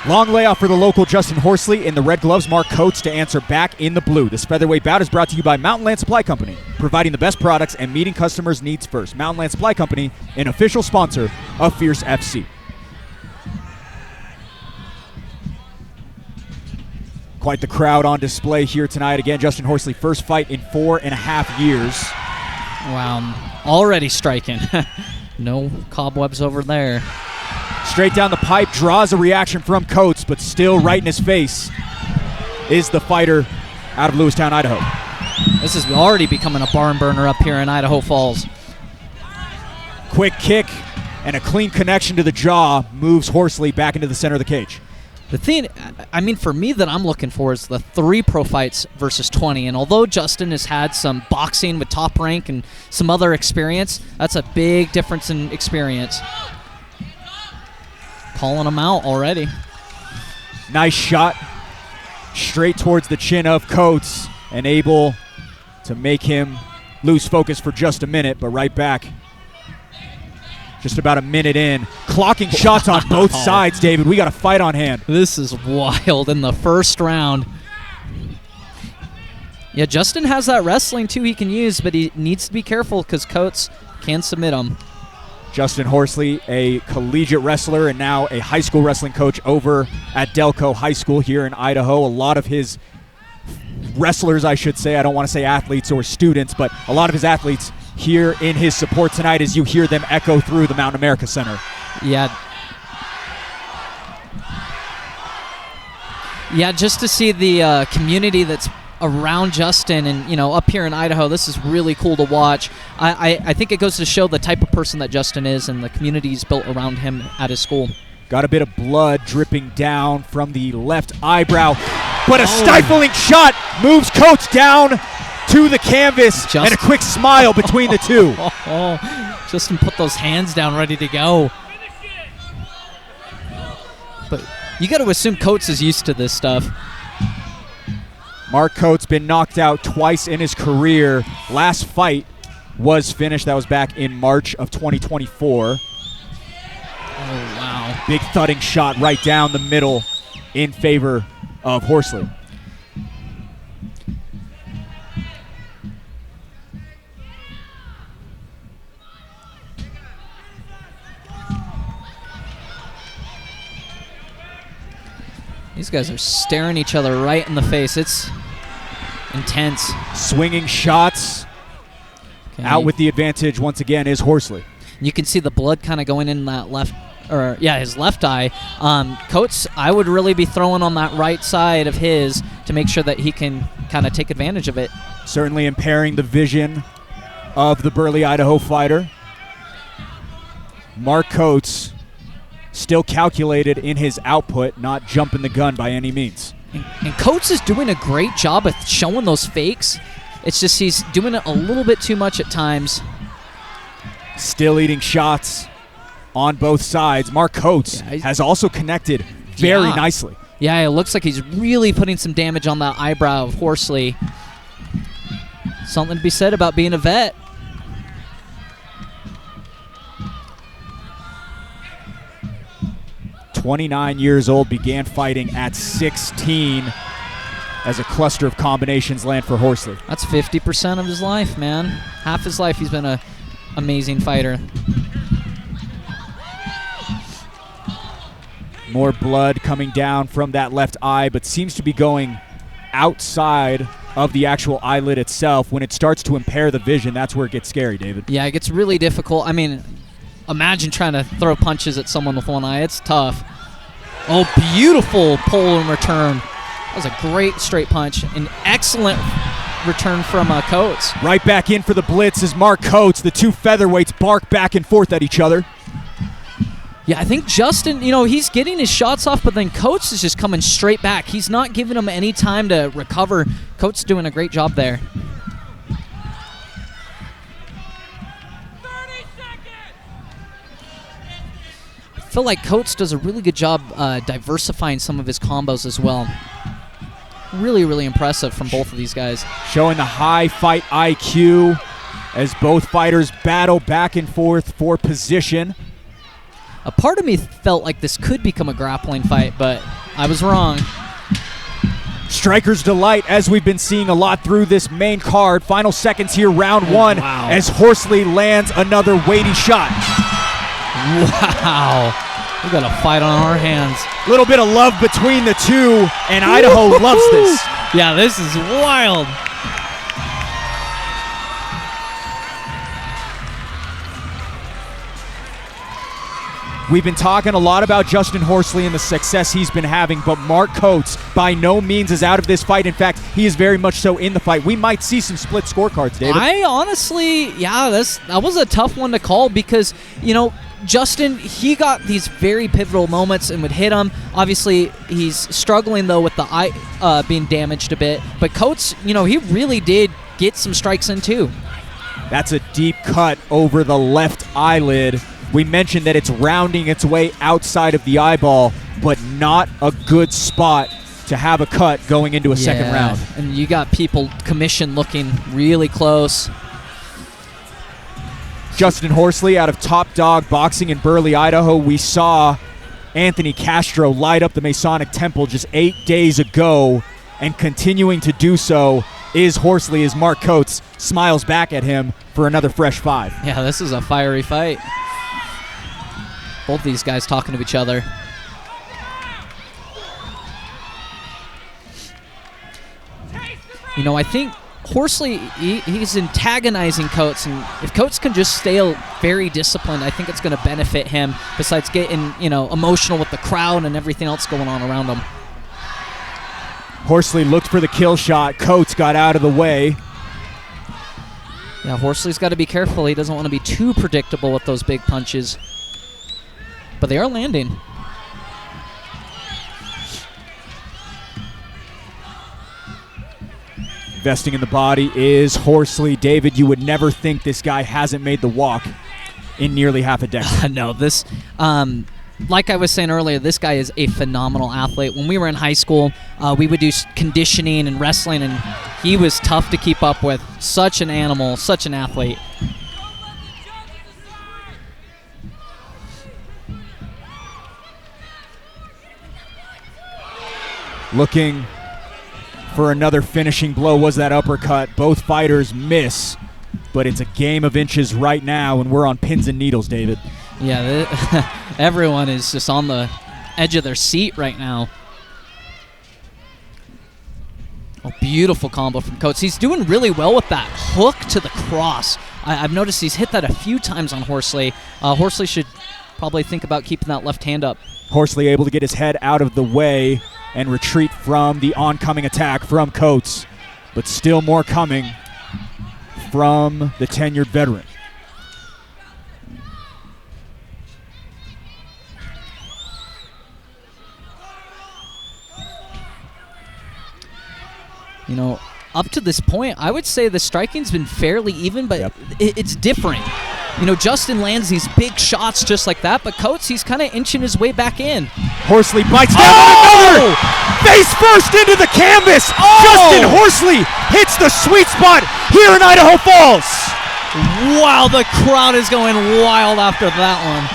Long layoff for the local Justin Horsley in the red gloves. Mark Coates to answer back in the blue. This featherweight bout is brought to you by Mountain Land Supply Company, providing the best products and meeting customers' needs first. Mountain Land Supply Company, an official sponsor of Fierce FC. Quite the crowd on display here tonight. Again, Justin Horsley, first fight in 4.5 years. Wow, already striking. No cobwebs over there. Straight down the pipe, draws a reaction from Coates, but still right in his face is the fighter out of Lewistown, Idaho. This is already becoming a barn burner up here in Idaho Falls. Quick kick and a clean connection to the jaw moves Horsley back into the center of the cage. The thing, I mean, for me that I'm looking for is the 3 pro fights versus 20. And although Justin has had some boxing with Top Rank and some other experience, that's a big difference in experience. Calling him out already. Nice shot straight towards the chin of Coates and able to make him lose focus for just a minute, but right back. Just about a minute in. Clocking shots on both sides, David. We got a fight on hand. This is wild in the first round. Yeah, Justin has that wrestling, too, he can use, but he needs to be careful because Coates can submit him. Justin Horsley, a collegiate wrestler and now a high school wrestling coach over at Delco High School here in Idaho. A lot of his wrestlers, I should say, I don't want to say athletes or students, but a lot of his athletes here in his support tonight as you hear them echo through the Mountain America Center. Yeah. Yeah, just to see the community that's around Justin and, you know, up here in Idaho, this is really cool to watch. I think it goes to show the type of person that Justin is and the community he's built around him at his school. Got a bit of blood dripping down from the left eyebrow, but a stifling shot moves Coates down to the canvas and a quick smile between the two. Justin put those hands down ready to go. But you got to assume Coates is used to this stuff. Mark Coates been knocked out twice in his career. Last fight was finished. That was back in March of 2024. Oh, wow. Big thudding shot right down the middle in favor of Horsley. These guys are staring each other right in the face. It's intense. Swinging shots. Okay. Out with the advantage once again is Horsley. You can see the blood kind of going in that his left eye. Coates, I would really be throwing on that right side of his to make sure that he can kind of take advantage of it. Certainly impairing the vision of the burly Idaho fighter. Mark Coates still calculated in his output, not jumping the gun by any means. And Coates is doing a great job of showing those fakes. It's just he's doing it a little bit too much at times. Still eating shots on both sides. Mark Coates has also connected very nicely. Yeah, it looks like he's really putting some damage on that eyebrow of Horsley. Something to be said about being a vet. "29 years old, began fighting at 16 as a cluster of combinations land for Horsley." That's 50% of his life, man. Half his life he's been an amazing fighter. More blood coming down from that left eye, but seems to be going outside of the actual eyelid itself. When it starts to impair the vision, that's where it gets scary, David. Yeah, it gets really difficult. I mean, imagine trying to throw punches at someone with one eye. It's tough. Oh, beautiful pull and return. That was a great straight punch. An excellent return from Coates. Right back in for the blitz is Mark Coates. The two featherweights bark back and forth at each other. Yeah, I think Justin, he's getting his shots off, but then Coates is just coming straight back. He's not giving him any time to recover. Coates doing a great job there. I feel like Coates does a really good job diversifying some of his combos as well. Really, really impressive from both of these guys. Showing the high fight IQ as both fighters battle back and forth for position. A part of me felt like this could become a grappling fight, but I was wrong. Striker's delight, as we've been seeing a lot through this main card. Final seconds here, round one, wow. as Horsley lands another weighty shot. Wow. We got a fight on our hands. A little bit of love between the two, and Idaho loves this. Yeah, this is wild. We've been talking a lot about Justin Horsley and the success he's been having, but Mark Coates by no means is out of this fight. In fact, he is very much so in the fight. We might see some split scorecards, David. I honestly, that was a tough one to call because, Justin, he got these very pivotal moments and would hit them. Obviously, he's struggling, though, with the eye being damaged a bit. But Coates, he really did get some strikes in, too. That's a deep cut over the left eyelid. We mentioned that it's rounding its way outside of the eyeball, but not a good spot to have a cut going into a second round. And you got people commission looking really close. Justin Horsley out of Top Dog Boxing in Burley, Idaho. We saw Anthony Castro light up the Masonic Temple just 8 days ago, and continuing to do so is Horsley as Mark Coates smiles back at him for another fresh five. Yeah, this is a fiery fight. Both these guys talking to each other. I think Horsley, he's antagonizing Coates, and if Coates can just stay very disciplined, I think it's going to benefit him, besides getting, emotional with the crowd and everything else going on around him. Horsley looked for the kill shot. Coates got out of the way. Yeah, Horsley's got to be careful. He doesn't want to be too predictable with those big punches. But they are landing. Investing in the body is Horsley. David, you would never think this guy hasn't made the walk in nearly half a decade. No, this, like I was saying earlier, this guy is a phenomenal athlete. When we were in high school, we would do conditioning and wrestling, and he was tough to keep up with. Such an animal, such an athlete. Looking for another finishing blow was that uppercut. Both fighters miss, but it's a game of inches right now, and we're on pins and needles, David. Yeah, everyone is just on the edge of their seat right now. Oh, beautiful combo from Coates. He's doing really well with that hook to the cross. I've noticed he's hit that a few times on Horsley. Horsley should probably think about keeping that left hand up. Horsley able to get his head out of the way and retreat from the oncoming attack from Coates, but still more coming from the tenured veteran. Up to this point, I would say the striking's been fairly even, but it's different. Justin lands these big shots just like that, but Coates, he's kind of inching his way back in. Horsley bites down on another! Face first into the canvas! Justin Horsley hits the sweet spot here in Idaho Falls! Wow, the crowd is going wild after that one.